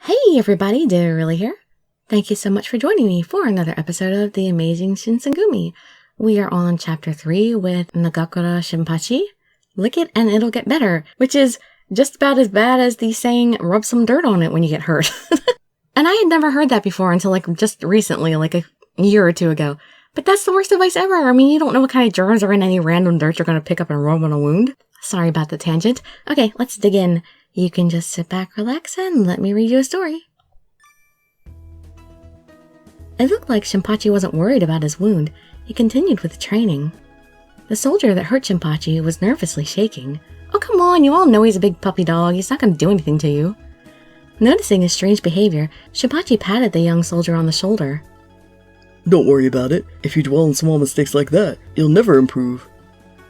Hey everybody, Dirili here. Thank you so much for joining me for another episode of the Amazing Shinsengumi. We are on chapter 3 with Nagakura Shinpachi. Lick it and it'll get better, which is just about as bad as the saying, rub some dirt on it when you get hurt. And I had never heard that before until just recently, a year or two ago. But that's the worst advice ever. I mean, you don't know what kind of germs are in any random dirt you're going to pick up and rub on a wound. Sorry about the tangent. Okay, let's dig in. You can just sit back, relax, and let me read you a story. It looked like Shinpachi wasn't worried about his wound. He continued with the training. The soldier that hurt Shinpachi was nervously shaking. Oh, come on, you all know he's a big puppy dog. He's not going to do anything to you. Noticing his strange behavior, Shinpachi patted the young soldier on the shoulder. Don't worry about it. If you dwell on small mistakes like that, you'll never improve.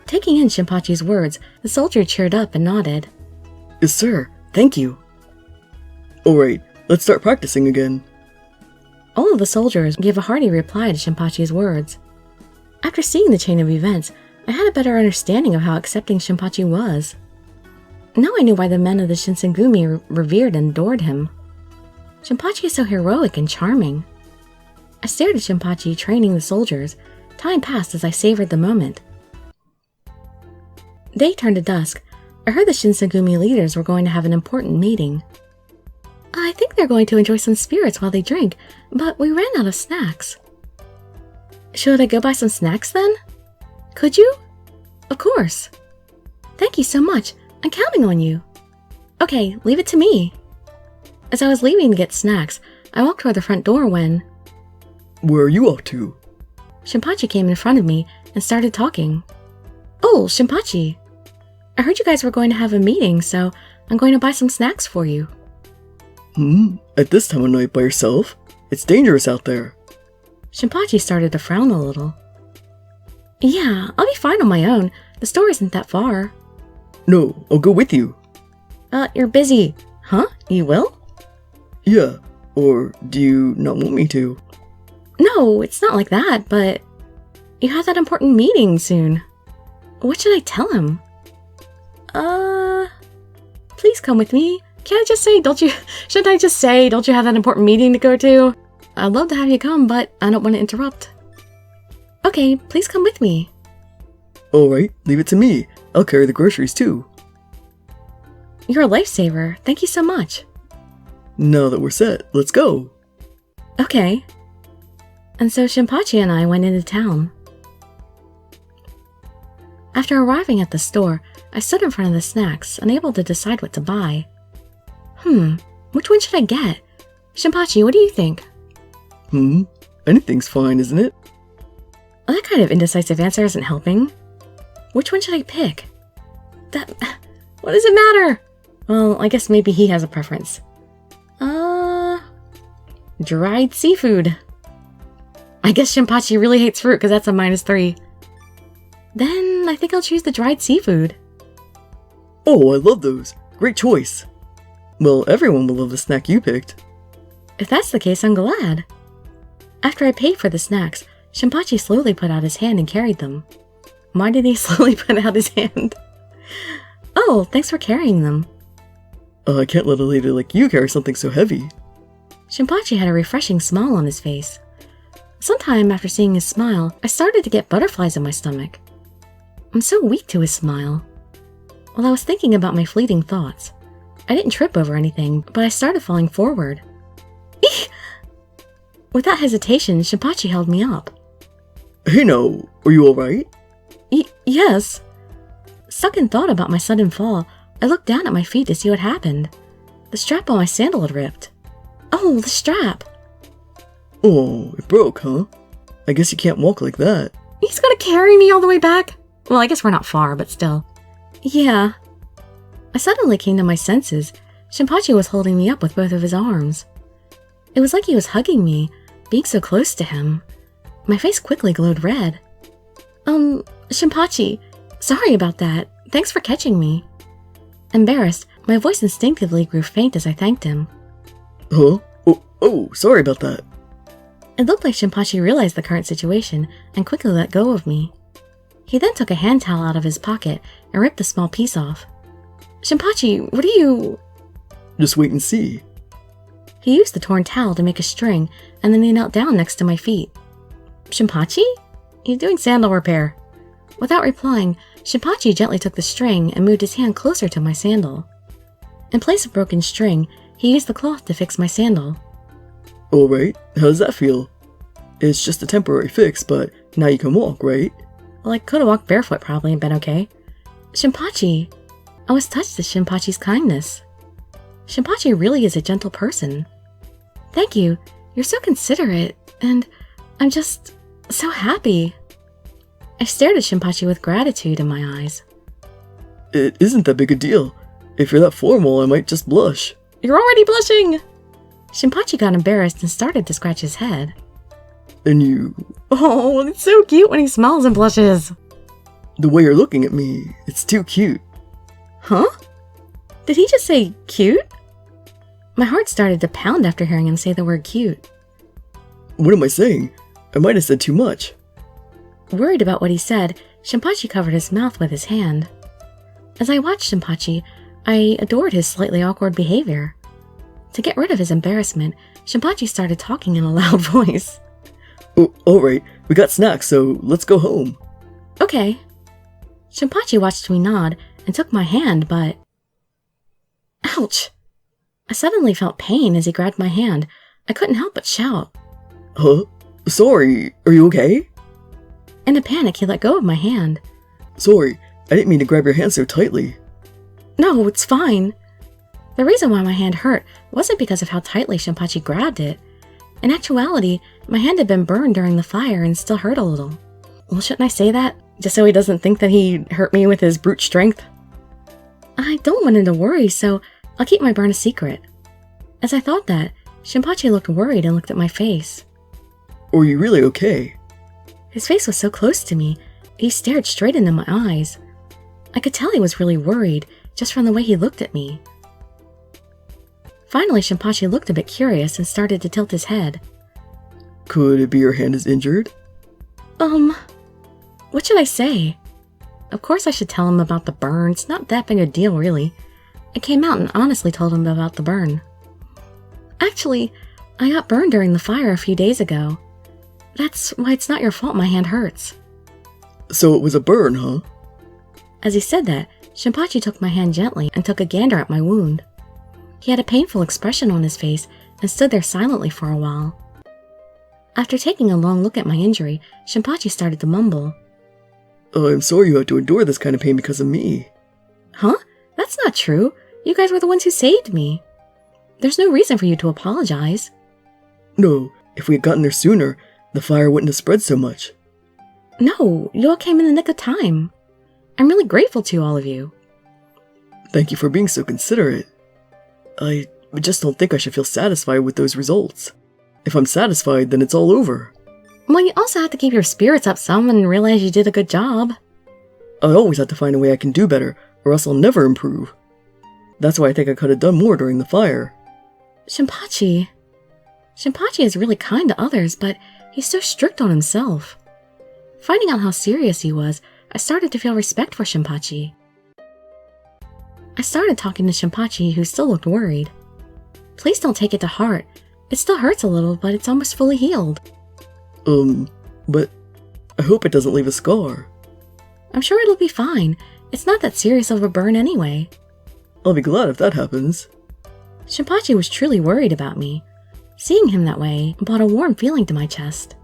Taking in Shinpachi's words, the soldier cheered up and nodded. Yes, sir. Thank you. Alright, let's start practicing again. All of the soldiers gave a hearty reply to Shinpachi's words. After seeing the chain of events, I had a better understanding of how accepting Shinpachi was. Now I knew why the men of the Shinsengumi revered and adored him. Shinpachi is so heroic and charming. I stared at Shinpachi training the soldiers. Time passed as I savored the moment. Day turned to dusk. I heard the Shinsengumi leaders were going to have an important meeting. I think they're going to enjoy some spirits while they drink, but we ran out of snacks. Should I go buy some snacks then? Could you? Of course. Thank you so much. I'm counting on you. Okay, leave it to me. As I was leaving to get snacks, I walked toward the front door when... Where are you off to? Shinpachi came in front of me and started talking. Oh, Shinpachi. I heard you guys were going to have a meeting, so I'm going to buy some snacks for you. At this time of night by yourself? It's dangerous out there. Shinpachi started to frown a little. Yeah, I'll be fine on my own. The store isn't that far. No, I'll go with you. You're busy. Huh? You will? Yeah, or do you not want me to? No, it's not like that, but you have that important meeting soon. What should I tell him? Please come with me. Can't I just say, shouldn't I just say, don't you have that important meeting to go to? I'd love to have you come, but I don't want to interrupt. Okay, please come with me. Alright, leave it to me. I'll carry the groceries too. You're a lifesaver. Thank you so much. Now that we're set, let's go. Okay. And so Shinpachi and I went into town. After arriving at the store, I stood in front of the snacks, unable to decide what to buy. Which one should I get? Shinpachi, what do you think? Anything's fine, isn't it? Well, that kind of indecisive answer isn't helping. Which one should I pick? What does it matter? Well, I guess maybe he has a preference. Dried seafood. I guess Shinpachi really hates fruit because that's a -3. Then I think I'll choose the dried seafood. Oh, I love those. Great choice. Well, everyone will love the snack you picked. If that's the case, I'm glad. After I paid for the snacks, Shinpachi slowly put out his hand and carried them. Why did he slowly put out his hand? Oh, thanks for carrying them. I can't let a lady like you carry something so heavy. Shinpachi had a refreshing smile on his face. Sometime after seeing his smile, I started to get butterflies in my stomach. I'm so weak to his smile. While I was thinking about my fleeting thoughts, I didn't trip over anything, but I started falling forward. Eek! Without hesitation, Shinpachi held me up. Hey no, are you alright? Yes. Stuck in thought about my sudden fall, I looked down at my feet to see what happened. The strap on my sandal had ripped. Oh, the strap! Oh, it broke, huh? I guess you can't walk like that. He's gonna carry me all the way back? Well, I guess we're not far, but still. Yeah. I suddenly came to my senses. Shinpachi was holding me up with both of his arms. It was like he was hugging me, being so close to him. My face quickly glowed red. Shinpachi, sorry about that. Thanks for catching me. Embarrassed, my voice instinctively grew faint as I thanked him. Huh? Oh, sorry about that. It looked like Shinpachi realized the current situation and quickly let go of me. He then took a hand towel out of his pocket and ripped a small piece off. Shinpachi, what are you... Just wait and see. He used the torn towel to make a string, and then he knelt down next to my feet. Shinpachi? He's doing sandal repair. Without replying, Shinpachi gently took the string and moved his hand closer to my sandal. In place of broken string, he used the cloth to fix my sandal. Alright, how does that feel? It's just a temporary fix, but now you can walk, right? Well, I could have walked barefoot probably and been okay. Shinpachi! I was touched at Shinpachi's kindness. Shinpachi really is a gentle person. Thank you. You're so considerate, and I'm just so happy. I stared at Shinpachi with gratitude in my eyes. It isn't that big a deal. If you're that formal, I might just blush. You're already blushing! Shinpachi got embarrassed and started to scratch his head. And you... Oh, it's so cute when he smiles and blushes. The way you're looking at me, it's too cute. Huh? Did he just say cute? My heart started to pound after hearing him say the word cute. What am I saying? I might have said too much. Worried about what he said, Shinpachi covered his mouth with his hand. As I watched Shinpachi, I adored his slightly awkward behavior. To get rid of his embarrassment, Shinpachi started talking in a loud voice. Oh, alright, we got snacks, so let's go home. Okay. Shinpachi watched me nod and took my hand, but... Ouch! I suddenly felt pain as he grabbed my hand. I couldn't help but shout. Huh? Sorry, are you okay? In a panic, he let go of my hand. Sorry, I didn't mean to grab your hand so tightly. No, it's fine. The reason why my hand hurt wasn't because of how tightly Shinpachi grabbed it. In actuality, my hand had been burned during the fire and still hurt a little. Well, shouldn't I say that? Just so he doesn't think that he hurt me with his brute strength? I don't want him to worry, so I'll keep my burn a secret. As I thought that, Shinpachi looked worried and looked at my face. Are you really okay? His face was so close to me, he stared straight into my eyes. I could tell he was really worried, just from the way he looked at me. Finally, Shinpachi looked a bit curious and started to tilt his head. Could it be your hand is injured? What should I say? Of course I should tell him about the burn. It's not that big a deal, really. I came out and honestly told him about the burn. Actually, I got burned during the fire a few days ago. That's why it's not your fault my hand hurts. So it was a burn, huh? As he said that, Shinpachi took my hand gently and took a gander at my wound. He had a painful expression on his face and stood there silently for a while. After taking a long look at my injury, Shinpachi started to mumble. I'm sorry you had to endure this kind of pain because of me. Huh? That's not true. You guys were the ones who saved me. There's no reason for you to apologize. No, if we had gotten there sooner, the fire wouldn't have spread so much. No, you all came in the nick of time. I'm really grateful to all of you. Thank you for being so considerate. I just don't think I should feel satisfied with those results. If I'm satisfied, then it's all over. Well, you also have to keep your spirits up some and realize you did a good job. I always have to find a way I can do better, or else I'll never improve. That's why I think I could have done more during the fire. Shinpachi is really kind to others, but he's so strict on himself. Finding out how serious he was, I started to feel respect for Shinpachi. I started talking to Shinpachi, who still looked worried. Please don't take it to heart. It still hurts a little, but it's almost fully healed. But I hope it doesn't leave a scar. I'm sure it'll be fine. It's not that serious of a burn anyway. I'll be glad if that happens. Shinpachi was truly worried about me. Seeing him that way brought a warm feeling to my chest.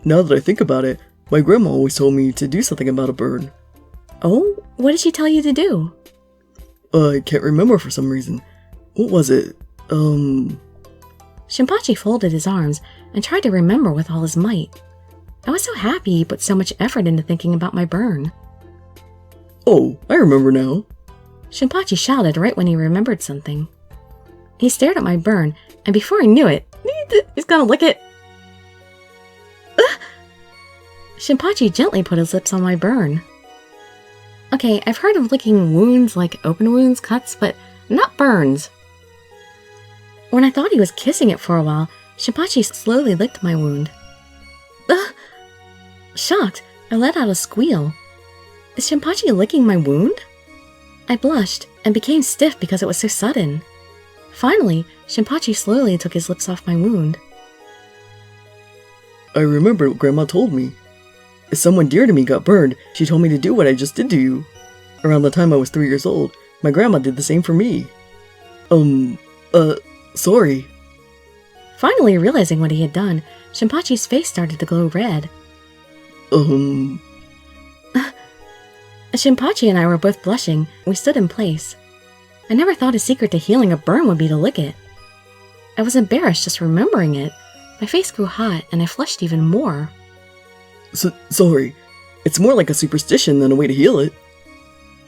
Now that I think about it, my grandma always told me to do something about a burn. Oh? What did she tell you to do? I can't remember for some reason. What was it? Shinpachi folded his arms and tried to remember with all his might. I was so happy he put so much effort into thinking about my burn. Oh, I remember now. Shinpachi shouted right when he remembered something. He stared at my burn, and before I knew it, he's gonna lick it. Shinpachi gently put his lips on my burn. Okay, I've heard of licking wounds like open wounds, cuts, but not burns. When I thought he was kissing it for a while, Shinpachi slowly licked my wound. Shocked, I let out a squeal. Is Shinpachi licking my wound? I blushed and became stiff because it was so sudden. Finally, Shinpachi slowly took his lips off my wound. I remember what Grandma told me. If someone dear to me got burned, she told me to do what I just did to you. Around the time I was 3 years old, my grandma did the same for me. Sorry. Finally realizing what he had done, Shinpachi's face started to glow red. Shinpachi and I were both blushing. We stood in place. I never thought a secret to healing a burn would be to lick it. I was embarrassed just remembering it. My face grew hot, and I flushed even more. Sorry. It's more like a superstition than a way to heal it.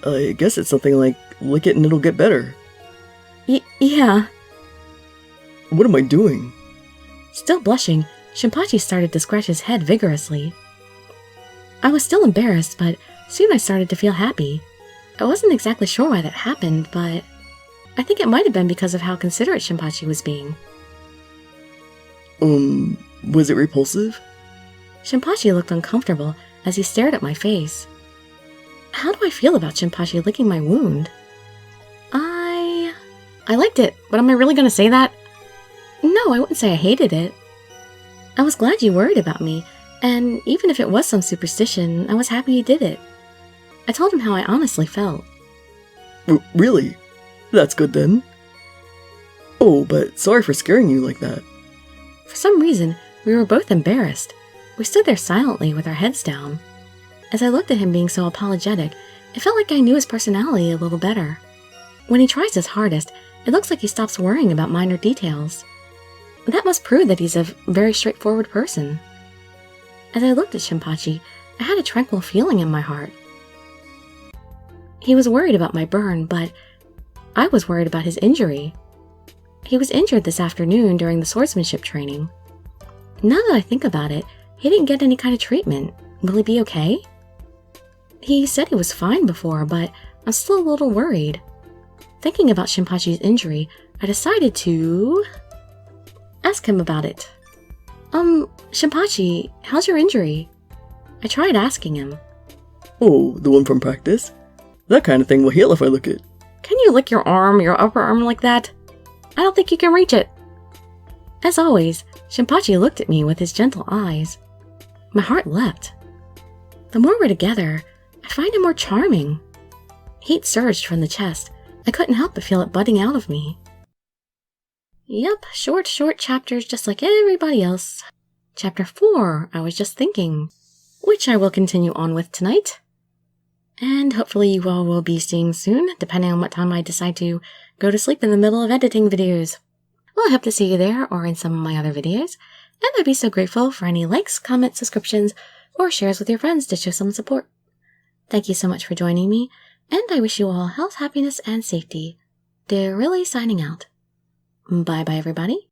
I guess it's something like, lick it and it'll get better. Yeah. What am I doing? Still blushing, Shinpachi started to scratch his head vigorously. I was still embarrassed, but soon I started to feel happy. I wasn't exactly sure why that happened, but I think it might have been because of how considerate Shinpachi was being. Was it repulsive? Shinpachi looked uncomfortable as he stared at my face. How do I feel about Shinpachi licking my wound? I liked it, but am I really going to say that? No, I wouldn't say I hated it. I was glad you worried about me, and even if it was some superstition, I was happy you did it. I told him how I honestly felt. Really? That's good then. Oh, but sorry for scaring you like that. For some reason, we were both embarrassed. We stood there silently with our heads down. As I looked at him being so apologetic, it felt like I knew his personality a little better. When he tries his hardest, it looks like he stops worrying about minor details. That must prove that he's a very straightforward person. As I looked at Shinpachi, I had a tranquil feeling in my heart. He was worried about my burn, but I was worried about his injury. He was injured this afternoon during the swordsmanship training. Now that I think about it, he didn't get any kind of treatment. Will he be okay? He said he was fine before, but I'm still a little worried. Thinking about Shinpachi's injury, I decided to ask him about it. Shinpachi, how's your injury? I tried asking him. Oh, the one from practice? That kind of thing will heal if I lick it. Can you lick your upper arm like that? I don't think you can reach it. As always, Shinpachi looked at me with his gentle eyes. My heart leapt. The more we're together, I find him more charming. Heat surged from the chest. I couldn't help but feel it budding out of me. Yep, short chapters just like everybody else. Chapter 4, I was just thinking, which I will continue on with tonight. And hopefully you all will be seeing soon, depending on what time I decide to go to sleep in the middle of editing videos. Well, I hope to see you there or in some of my other videos, and I'd be so grateful for any likes, comments, subscriptions, or shares with your friends to show some support. Thank you so much for joining me, and I wish you all health, happiness, and safety. Dirili signing out. Bye-bye, everybody.